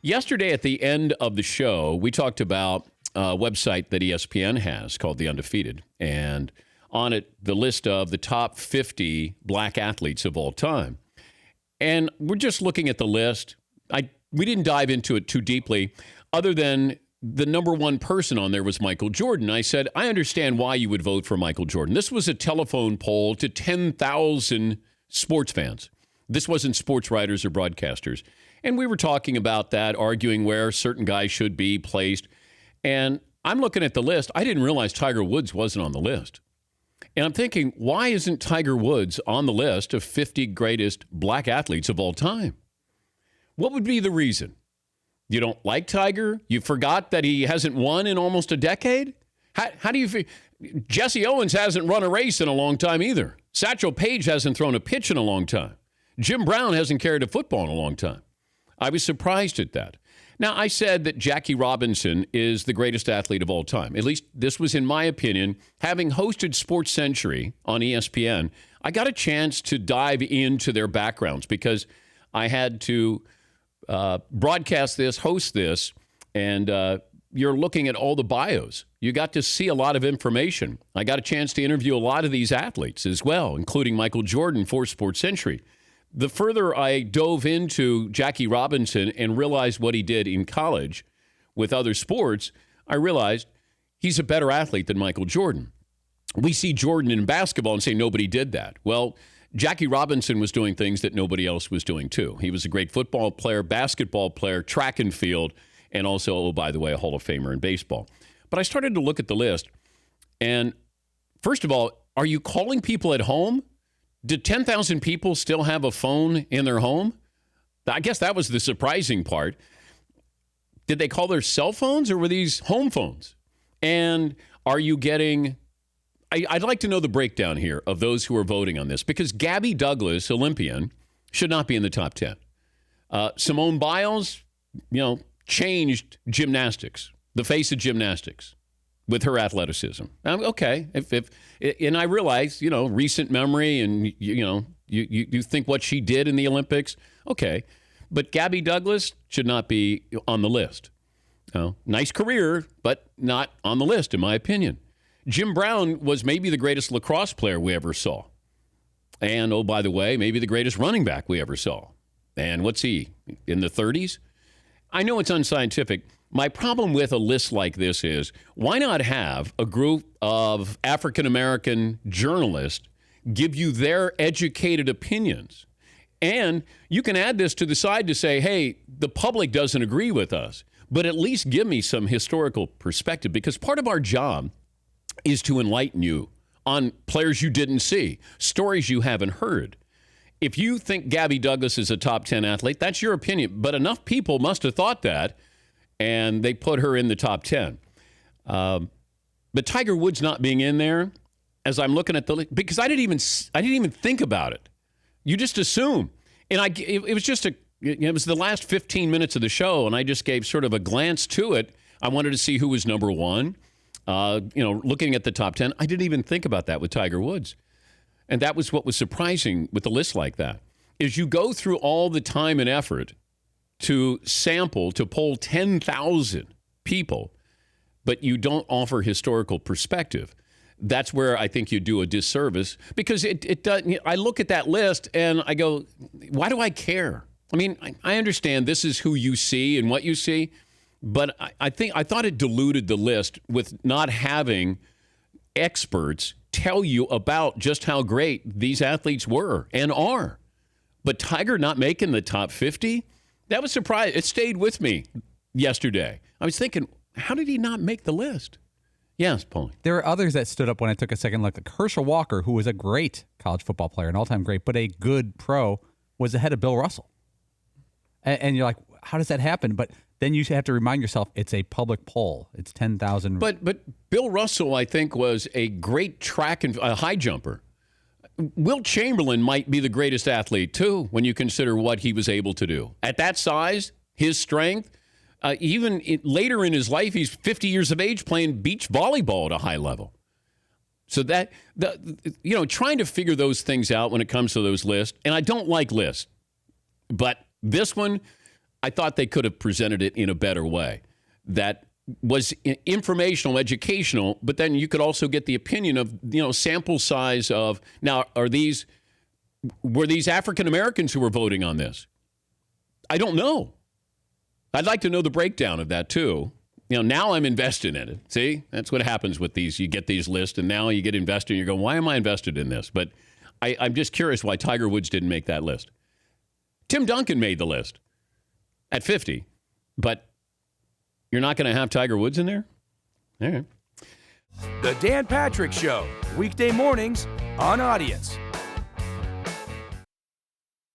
Yesterday at the end of the show, we talked about a website that ESPN has called The Undefeated. And on it, the list of the top 50 black athletes of all time. And we're just looking at the list. We didn't dive into it too deeply, other than the number one person on there was Michael Jordan. I said, I understand why you would vote for Michael Jordan. This was a telephone poll to 10,000 sports fans. This wasn't sports writers or broadcasters. And we were talking about that, arguing where certain guys should be placed. And I'm looking at the list. I didn't realize Tiger Woods wasn't on the list. And I'm thinking, why isn't Tiger Woods on the list of 50 greatest black athletes of all time? What would be the reason? You don't like Tiger? You forgot that he hasn't won in almost a decade? How do you feel? Jesse Owens hasn't run a race in a long time either. Satchel Paige hasn't thrown a pitch in a long time. Jim Brown hasn't carried a football in a long time. I was surprised at that. Now, I said that Jackie Robinson is the greatest athlete of all time. At least this was in my opinion. Having hosted Sports Century on ESPN, I got a chance to dive into their backgrounds because I had to broadcast this, host this, and you're looking at all the bios. You got to see a lot of information. I got a chance to interview a lot of these athletes as well, including Michael Jordan for Sports Century. The further I dove into Jackie Robinson and realized what he did in college with other sports, I realized he's a better athlete than Michael Jordan. We see Jordan in basketball and say nobody did that. Well, Jackie Robinson was doing things that nobody else was doing too. He was a great football player, basketball player, track and field, and also, oh, by the way, a Hall of Famer in baseball. But I started to look at the list, and first of all, are you calling people at home? Did 10,000 people still have a phone in their home? I guess that was the surprising part. Did they call their cell phones or were these home phones? And are you getting... I'd like to know the breakdown here of those who are voting on this, because Gabby Douglas, Olympian, should not be in the top 10. Simone Biles, changed gymnastics, the face of gymnastics, with her athleticism. Okay, and I realize, recent memory, and you think what she did in the Olympics. Okay, but Gabby Douglas should not be on the list. Nice career, but not on the list, in my opinion. Jim Brown was maybe the greatest lacrosse player we ever saw. And, oh, by the way, maybe the greatest running back we ever saw. And what's he, in the 30s? I know it's unscientific. My problem with a list like this is, why not have a group of African-American journalists give you their educated opinions? And you can add this to the side to say, hey, the public doesn't agree with us, but at least give me some historical perspective, because part of our job is to enlighten you on players you didn't see, stories you haven't heard. If you think Gabby Douglas is a top 10 athlete, that's your opinion. But enough people must have thought that, and they put her in the top 10. But Tiger Woods not being in there, as I'm looking at the, because I didn't even think about it. You just assume. And it was just it was the last 15 minutes of the show, and I just gave sort of a glance to it. I wanted to see who was number one. Looking at the top 10, I didn't even think about that with Tiger Woods. And that was what was surprising with a list like that, is you go through all the time and effort to poll 10,000 people, but you don't offer historical perspective. That's where I think you do a disservice, because it does. I look at that list and I go, why do I care? I mean, I understand this is who you see and what you see. But I thought it diluted the list with not having experts tell you about just how great these athletes were and are. But Tiger not making the top 50, that was surprising. It stayed with me yesterday. I was thinking, how did he not make the list? Yes, Paulie. There are others that stood up when I took a second look. Like Herschel Walker, who was a great college football player, an all-time great, but a good pro, was ahead of Bill Russell. And you're like, how does that happen? But then you have to remind yourself it's a public poll. It's 10,000. But Bill Russell, I think, was a great track and high jumper. Wilt Chamberlain might be the greatest athlete, too, when you consider what he was able to do. At that size, his strength, later in his life, he's 50 years of age playing beach volleyball at a high level. So trying to figure those things out when it comes to those lists, and I don't like lists, but this one, I thought they could have presented it in a better way. That was informational, educational, but then you could also get the opinion of, sample size of, now, were these African Americans who were voting on this? I don't know. I'd like to know the breakdown of that too. Now I'm invested in it. See, that's what happens with these. You get these lists, and now you get invested, and you're going, why am I invested in this? But I'm just curious why Tiger Woods didn't make that list. Tim Duncan made the list at 50, but you're not going to have Tiger Woods in there? All right. The Dan Patrick Show, weekday mornings on Audience.